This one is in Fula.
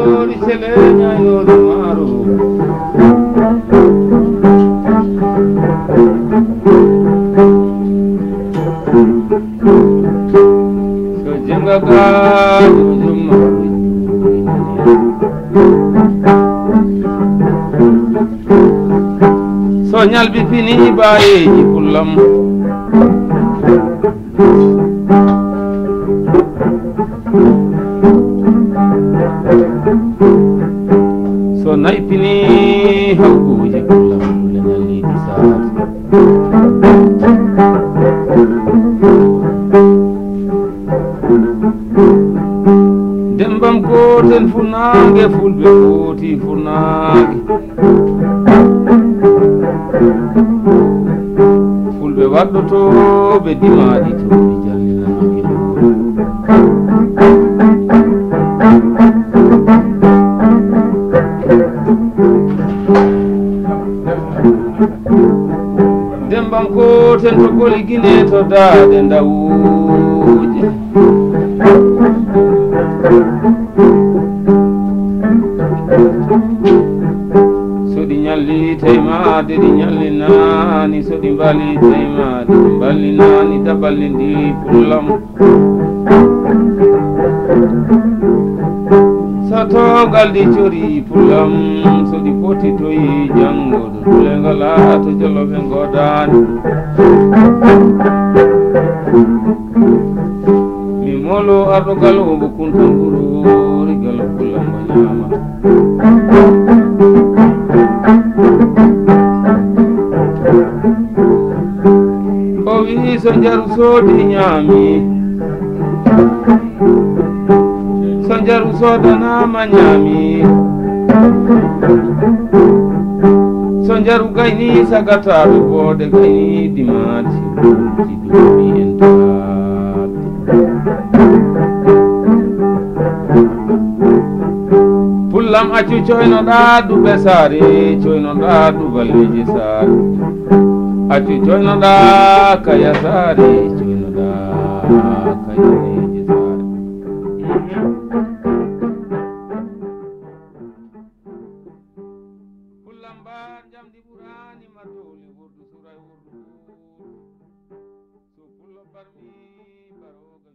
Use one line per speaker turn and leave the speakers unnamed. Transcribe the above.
jori sele ñayoɗo maaro so jenga gajo jummaɓe so ñalbi fini bayeji pullam so naypini hawguje pullam le ñallidi saati dembam gotel funnaange fulɓe kooti funnaange fulɓe waɗɗotoɓe dimaɗi to ɓe jalninanoɓe dembam gotel to goli guine to daade ndawuje so ɗi ñalli taymade ɗi ñallinani so ɗi mbali taymade ɗi mballinani daɓalli ndi pullam so togal ɗi cori pullam so ɗi potitoyi janggo ɗo dule ngala to joloɓe godani mi molo arɗo galobo kuntan ɓurori galo pullam mo ñama o wi so jaru soodi ñaami so jaru soodanama ñaami so jaru gayni sagataɓe boode gayni dimati ɓurti ɗumi en taade pullam accu coynoɗa duɓe saare coynoɗa duballeji saare accu coynoɗa kaya saare coynoɗa kayaneji saare pullam mbar jamdi ɓurani madoli wordu suray wordu so pullo barmi baroga